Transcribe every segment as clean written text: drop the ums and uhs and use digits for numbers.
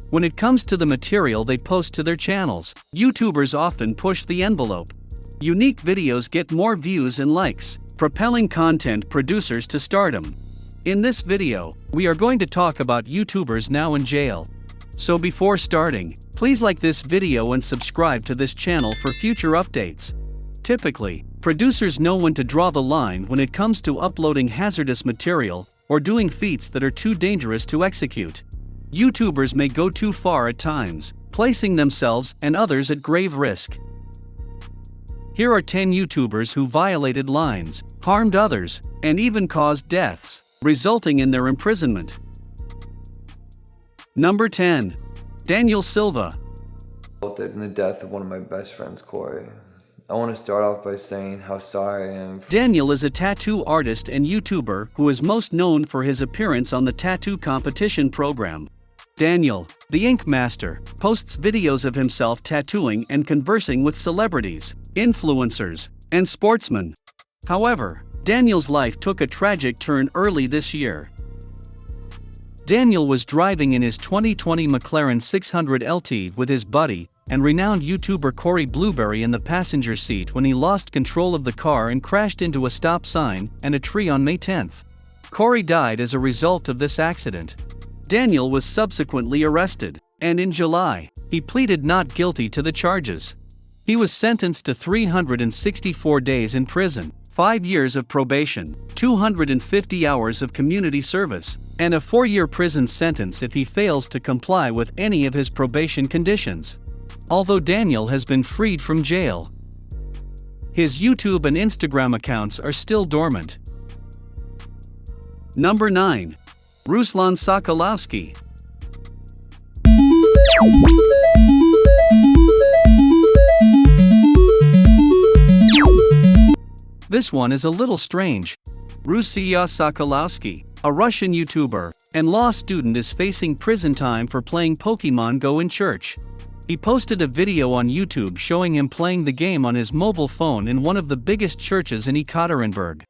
When it comes to the material they post to their channels, YouTubers often push the envelope. Unique videos get more views and likes, propelling content producers to stardom. In this video, we are going to talk about YouTubers now in jail. So before starting, please like this video and subscribe to this channel for future updates. Typically, producers know when to draw the line when it comes to uploading hazardous material or doing feats that are too dangerous to execute. YouTubers may go too far at times, placing themselves and others at grave risk. Here are 10 YouTubers who violated lines, harmed others, and even caused deaths, resulting in their imprisonment. Number 10. Daniel Silva. In the death of one of my best friends, Corey. I want to start off by saying how sorry I am. Daniel is a tattoo artist and YouTuber who is most known for his appearance on the tattoo competition program. Daniel, the Ink Master, posts videos of himself tattooing and conversing with celebrities, influencers, and sportsmen. However, Daniel's life took a tragic turn early this year. Daniel was driving in his 2020 McLaren 600 LT with his buddy and renowned YouTuber Corey Blueberry in the passenger seat when he lost control of the car and crashed into a stop sign and a tree on May 10th. Corey died as a result of this accident. Daniel was subsequently arrested, and in July, he pleaded not guilty to the charges. He was sentenced to 364 days in prison, 5 years of probation, 250 hours of community service, and a 4-year prison sentence if he fails to comply with any of his probation conditions. Although Daniel has been freed from jail, his YouTube and Instagram accounts are still dormant. Number 9. Ruslan Sokolowski. This one is a little strange. Ruslan Sokolowski, a Russian YouTuber and law student, is facing prison time for playing Pokemon Go in church. He posted a video on YouTube showing him playing the game on his mobile phone in one of the biggest churches in Ekaterinburg.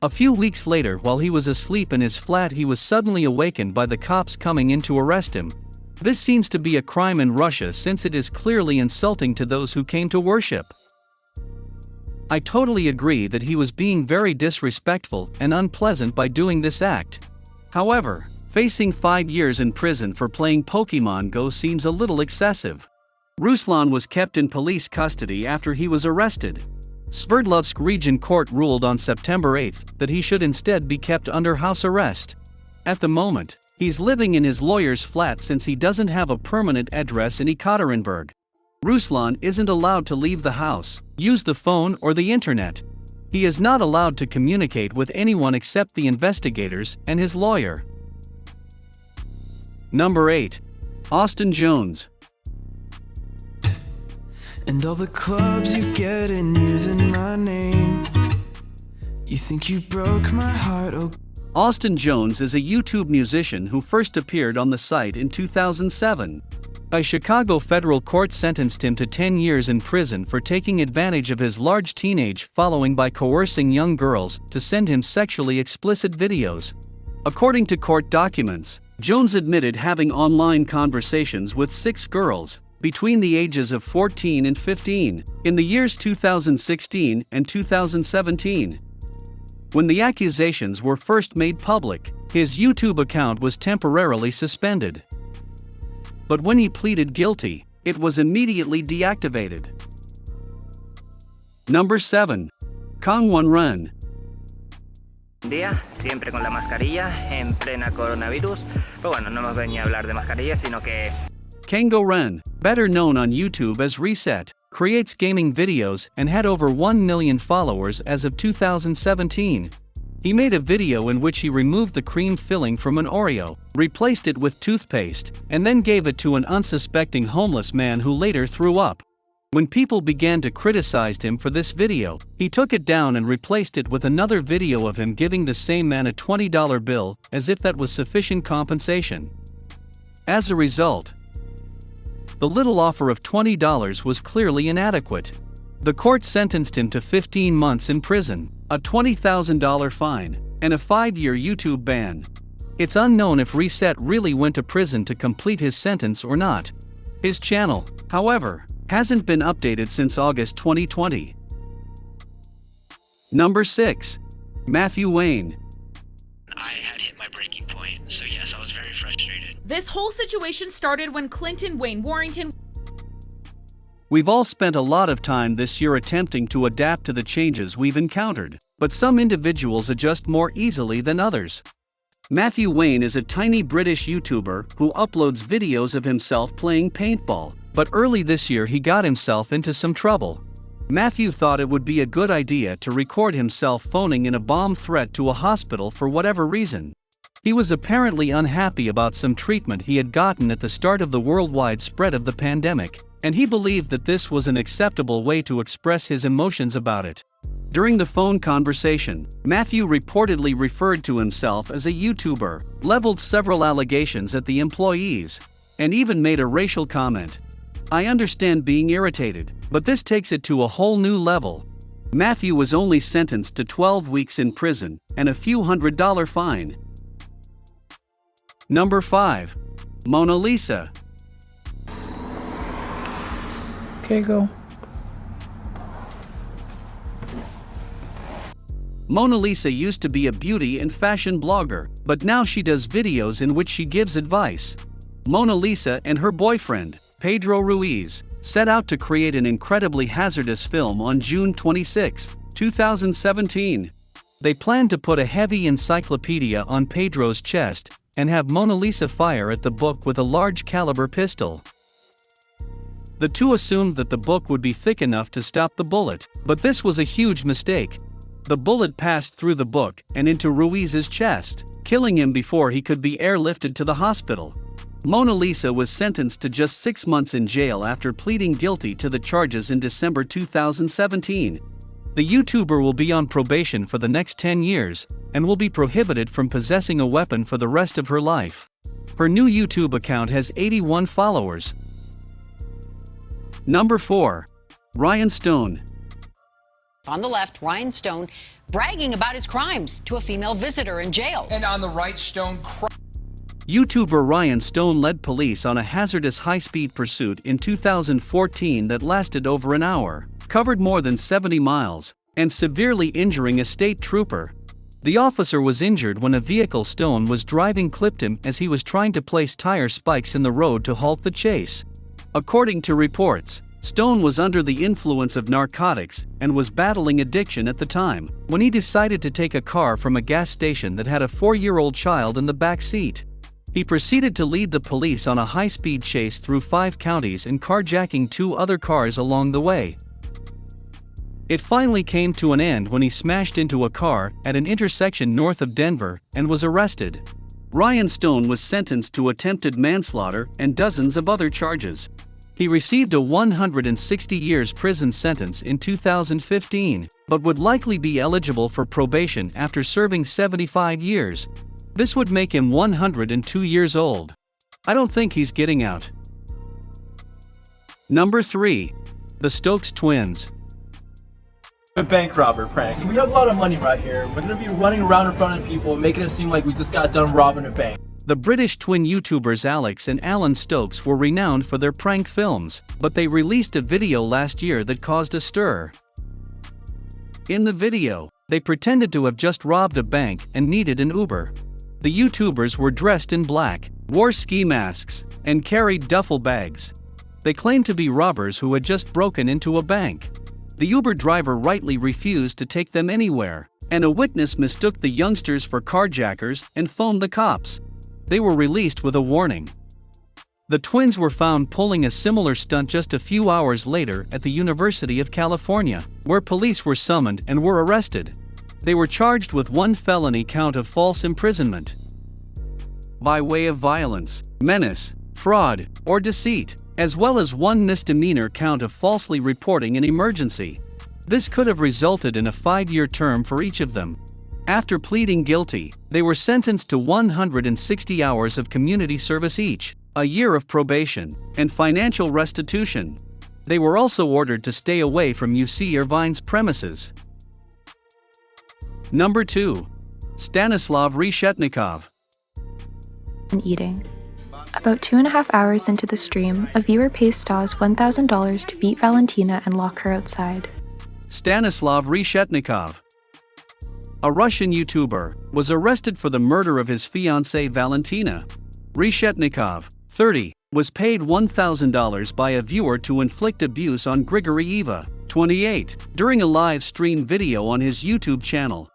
A few weeks later, while he was asleep in his flat, he was suddenly awakened by the cops coming in to arrest him. This seems to be a crime in Russia since it is clearly insulting to those who came to worship. I totally agree that he was being very disrespectful and unpleasant by doing this act. However, facing 5 years in prison for playing Pokemon Go seems a little excessive. Ruslan was kept in police custody after he was arrested. Sverdlovsk Region Court ruled on September 8 that he should instead be kept under house arrest. At the moment, he's living in his lawyer's flat since he doesn't have a permanent address in Ekaterinburg. Ruslan isn't allowed to leave the house, use the phone or the internet. He is not allowed to communicate with anyone except the investigators and his lawyer. Number 8. Austin Jones. And all the clubs you get in using my name. You think you broke my heart, oh. Austin Jones is a YouTube musician who first appeared on the site in 2007. A Chicago federal court sentenced him to 10 years in prison for taking advantage of his large teenage following by coercing young girls to send him sexually explicit videos. According to court documents, Jones admitted having online conversations with 6 girls between the ages of 14 and 15 in the years 2016 and 2017. When the accusations were first made public, his YouTube account was temporarily suspended. But when he pleaded guilty, it was immediately deactivated. Number 7. Kangwon Ren. Día, siempre con la mascarilla en plena coronavirus. Pero bueno, no hemos venido a hablar de mascarilla, sino que Kangwon Ren, better known on YouTube as Reset, creates gaming videos and had over 1 million followers as of 2017. He made a video in which he removed the cream filling from an Oreo, replaced it with toothpaste, and then gave it to an unsuspecting homeless man who later threw up. When people began to criticize him for this video, he took it down and replaced it with another video of him giving the same man a $20 bill, as if that was sufficient compensation. As a result, the little offer of $20 was clearly inadequate. The court sentenced him to 15 months in prison, a $20,000 fine, and a 5-year YouTube ban. It's unknown if Reset really went to prison to complete his sentence or not. His channel, however, hasn't been updated since August 2020. Number 6. Matthew Wayne. I had hit my breaking point, so yes, I was very frustrated. This whole situation started when Clinton Wayne Warrington. We've all spent a lot of time this year attempting to adapt to the changes we've encountered, but some individuals adjust more easily than others. Matthew Wayne is a tiny British YouTuber who uploads videos of himself playing paintball, but early this year he got himself into some trouble. Matthew thought it would be a good idea to record himself phoning in a bomb threat to a hospital for whatever reason. He was apparently unhappy about some treatment he had gotten at the start of the worldwide spread of the pandemic, and he believed that this was an acceptable way to express his emotions about it. During the phone conversation, Matthew reportedly referred to himself as a YouTuber, leveled several allegations at the employees, and even made a racial comment. I understand being irritated, but this takes it to a whole new level. Matthew was only sentenced to 12 weeks in prison and a few $100 fine. Number 5. Mona Lisa. Okay, go. Mona Lisa used to be a beauty and fashion blogger, but now she does videos in which she gives advice. Mona Lisa and her boyfriend, Pedro Ruiz, set out to create an incredibly hazardous film on June 26, 2017. They planned to put a heavy encyclopedia on Pedro's chest and have Mona Lisa fire at the book with a large caliber pistol. The two assumed that the book would be thick enough to stop the bullet, but this was a huge mistake. The bullet passed through the book and into Ruiz's chest, killing him before he could be airlifted to the hospital. Mona Lisa was sentenced to just 6 months in jail after pleading guilty to the charges in December 2017. The YouTuber will be on probation for the next 10 years and will be prohibited from possessing a weapon for the rest of her life. Her new YouTube account has 81 followers. Number 4. Ryan Stone. On the left, Ryan Stone bragging about his crimes to a female visitor in jail. And on the right, Stone YouTuber Ryan Stone led police on a hazardous high-speed pursuit in 2014 that lasted over an hour, covered more than 70 miles, and severely injuring a state trooper. The officer was injured when a vehicle Stone was driving clipped him as he was trying to place tire spikes in the road to halt the chase. According to reports, Stone was under the influence of narcotics and was battling addiction at the time when he decided to take a car from a gas station that had a 4-year-old child in the back seat. He proceeded to lead the police on a high-speed chase through 5 counties and carjacking 2 other cars along the way. It finally came to an end when he smashed into a car at an intersection north of Denver and was arrested. Ryan Stone was sentenced to attempted manslaughter and dozens of other charges. He received a 160 years prison sentence in 2015, but would likely be eligible for probation after serving 75 years. This would make him 102 years old. I don't think he's getting out. Number 3. The Stokes Twins. A bank robber prank. We have a lot of money right here. We're gonna be running around in front of people, making it seem like we just got done robbing a bank. The British twin YouTubers Alex and Alan Stokes were renowned for their prank films, but they released a video last year that caused a stir. In the video, they pretended to have just robbed a bank and needed an Uber. The YouTubers were dressed in black, wore ski masks, and carried duffel bags. They claimed to be robbers who had just broken into a bank. The Uber driver rightly refused to take them anywhere, and a witness mistook the youngsters for carjackers and phoned the cops. They were released with a warning. The twins were found pulling a similar stunt just a few hours later at the University of California, where police were summoned and were arrested. They were charged with 1 felony count of false imprisonment by way of violence, menace, fraud, or deceit, as well as 1 misdemeanor count of falsely reporting an emergency. This could have resulted in a 5-year term for each of them. After pleading guilty, they were sentenced to 160 hours of community service each, a year of probation, and financial restitution. They were also ordered to stay away from UC Irvine's premises. Number 2. Stanislav Reshetnikov. and eating. About 2.5 hours into the stream, a viewer pays Stas $1,000 to beat Valentina and lock her outside. Stanislav Reshetnikov, a Russian YouTuber, was arrested for the murder of his fiancée Valentina. Reshetnikov, 30, was paid $1,000 by a viewer to inflict abuse on Grigorieva, 28, during a live stream video on his YouTube channel.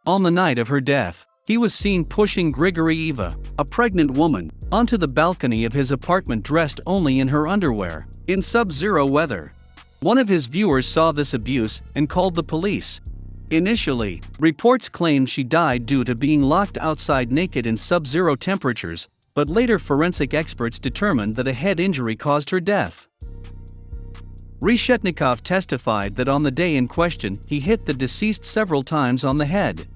On the night of her death, he was seen pushing Grigorieva, a pregnant woman, onto the balcony of his apartment dressed only in her underwear, in sub-zero weather. One of his viewers saw this abuse and called the police. Initially, reports claimed she died due to being locked outside naked in sub-zero temperatures, but later forensic experts determined that a head injury caused her death. Reshetnikov testified that on the day in question, he hit the deceased several times on the head.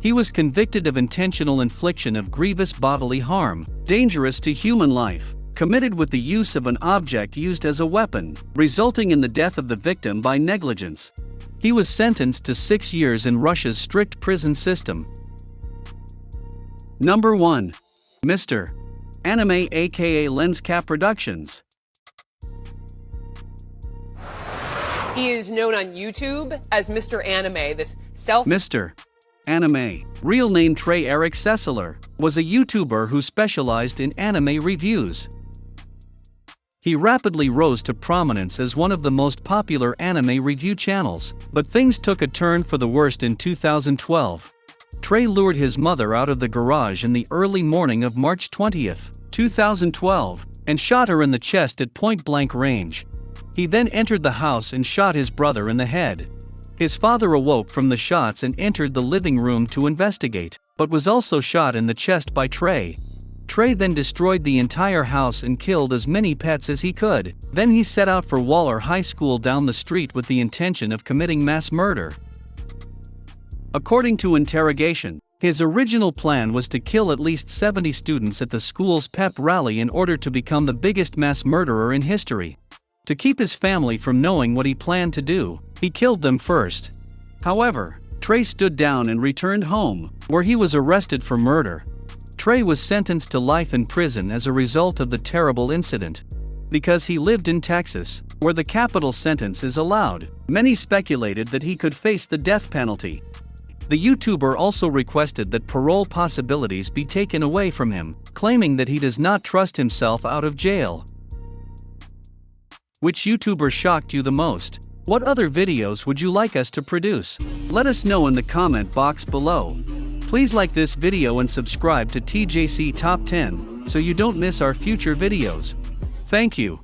He was convicted of intentional infliction of grievous bodily harm, dangerous to human life, committed with the use of an object used as a weapon, resulting in the death of the victim by negligence. He was sentenced to 6 years in Russia's strict prison system. Number 1. Mr. Anime aka Lenscap Productions. He is known on YouTube as Mr. Anime, this Mr. Anime, real name Trey Eric Sessler, was a YouTuber who specialized in anime reviews. He rapidly rose to prominence as one of the most popular anime review channels, but things took a turn for the worst in 2012. Trey lured his mother out of the garage in the early morning of March 20, 2012, and shot her in the chest at point-blank range. He then entered the house and shot his brother in the head. His father awoke from the shots and entered the living room to investigate, but was also shot in the chest by Trey. Trey then destroyed the entire house and killed as many pets as he could. Then he set out for Waller High School down the street with the intention of committing mass murder. According to interrogation, his original plan was to kill at least 70 students at the school's pep rally in order to become the biggest mass murderer in history. To keep his family from knowing what he planned to do, he killed them first. However, Trey stood down and returned home, where he was arrested for murder. Trey was sentenced to life in prison as a result of the terrible incident. Because he lived in Texas, where the capital sentence is allowed, many speculated that he could face the death penalty. The YouTuber also requested that parole possibilities be taken away from him, claiming that he does not trust himself out of jail. Which YouTuber shocked you the most? What other videos would you like us to produce? Let us know in the comment box below. Please like this video and subscribe to TJC Top 10 so you don't miss our future videos. Thank you.